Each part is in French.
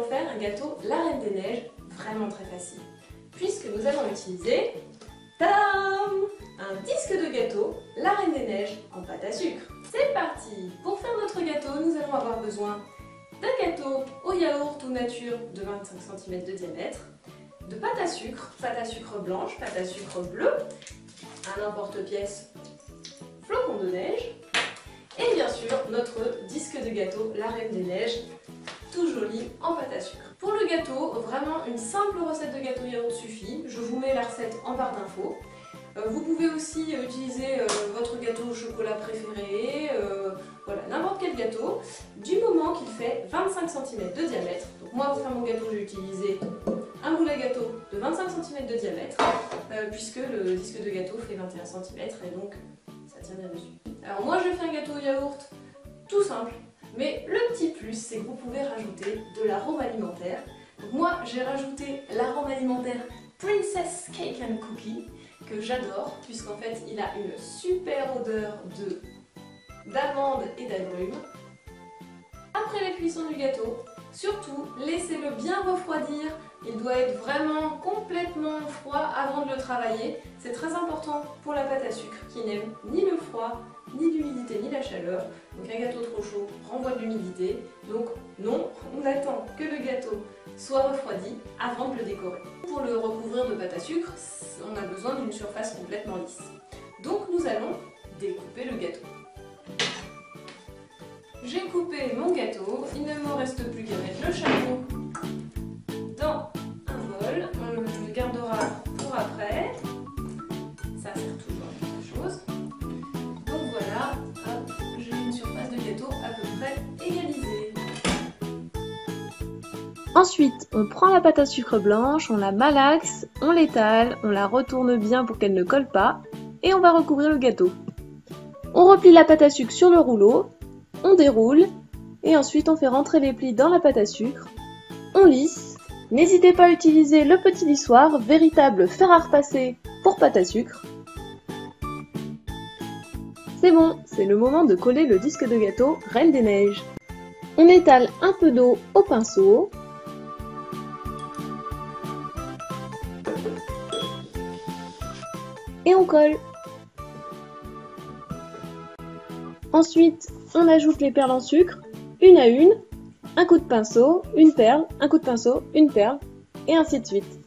faire un gâteau La Reine des Neiges, vraiment très facile. Puisque nous allons utiliser, tadam, un disque de gâteau La Reine des Neiges en pâte à sucre. C'est parti! Pour faire notre gâteau, nous allons avoir besoin d'un gâteau au yaourt ou nature de 25 cm de diamètre, de pâte à sucre blanche, pâte à sucre bleue, un emporte-pièce flocon de neige, et bien sûr notre disque de gâteau La Reine des Neiges, tout joli en pâte à sucre. Pour le gâteau, vraiment une simple recette de gâteau yaourt suffit. Je vous mets la recette en barre d'infos. Vous pouvez aussi utiliser votre gâteau au chocolat préféré, voilà, n'importe quel gâteau, du moment qu'il fait 25 cm de diamètre. Donc moi, pour faire mon gâteau, j'ai utilisé un moule à gâteau de 25 cm de diamètre, puisque le disque de gâteau fait 21 cm et donc ça tient bien dessus. Alors moi, je fais un gâteau au yaourt tout simple, mais le petit plus, c'est que vous pouvez rajouter de l'arôme alimentaire. Donc moi, j'ai rajouté l'arôme alimentaire Princess Cake and Cookie, que j'adore, puisqu'en fait il a une super odeur d'amande et d'agrumes. Après la cuisson du gâteau, surtout laissez-le bien refroidir. Il doit être vraiment complètement froid avant de le travailler. C'est très important pour la pâte à sucre qui n'aime ni le froid, ni l'humidité, ni la chaleur. Donc un gâteau trop chaud renvoie de l'humidité. Donc non, on attend que le gâteau soit refroidi avant de le décorer. Pour le recouvrir de pâte à sucre, on a besoin d'une surface complètement lisse. Donc nous allons découper le gâteau. J'ai coupé mon gâteau, il ne me reste plus qu'à mettre le chapeau dans un bol. On le gardera pour après. Ça sert toujours à quelque chose. Donc voilà, j'ai une surface de gâteau à peu près égalisée. Ensuite, on prend la pâte à sucre blanche, on la malaxe, on l'étale, on la retourne bien pour qu'elle ne colle pas et on va recouvrir le gâteau. On replie la pâte à sucre sur le rouleau, on déroule et ensuite on fait rentrer les plis dans la pâte à sucre, on lisse. N'hésitez pas à utiliser le petit lissoir, véritable fer à repasser pour pâte à sucre. C'est bon, c'est le moment de coller le disque de gâteau Reine des Neiges. On étale un peu d'eau au pinceau. Et on colle. Ensuite, on ajoute les perles en sucre, une à une, un coup de pinceau, une perle, un coup de pinceau, une perle, et ainsi de suite.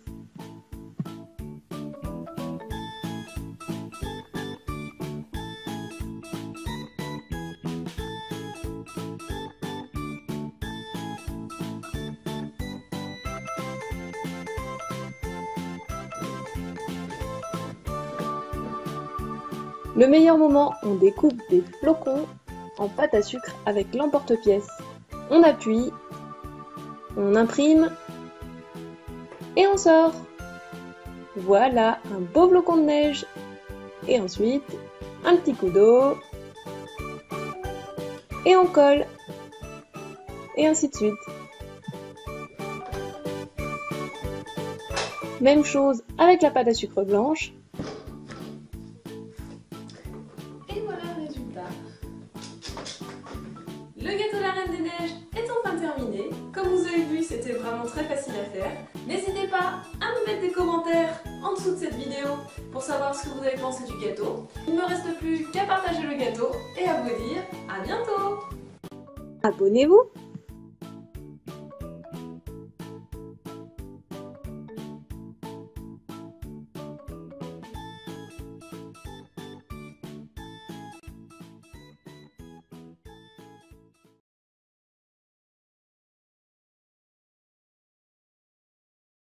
Le meilleur moment, on découpe des flocons en pâte à sucre avec l'emporte-pièce. On appuie, on imprime et on sort. Voilà, un beau flocon de neige. Et ensuite, un petit coup d'eau et on colle. Et ainsi de suite. Même chose avec la pâte à sucre blanche. Et voilà le résultat. Le gâteau La Reine des Neiges est enfin terminé. Comme vous avez vu, c'était vraiment très facile à faire. N'hésitez pas à me mettre des commentaires en dessous de cette vidéo pour savoir ce que vous avez pensé du gâteau. Il ne me reste plus qu'à partager le gâteau et à vous dire à bientôt. Abonnez-vous!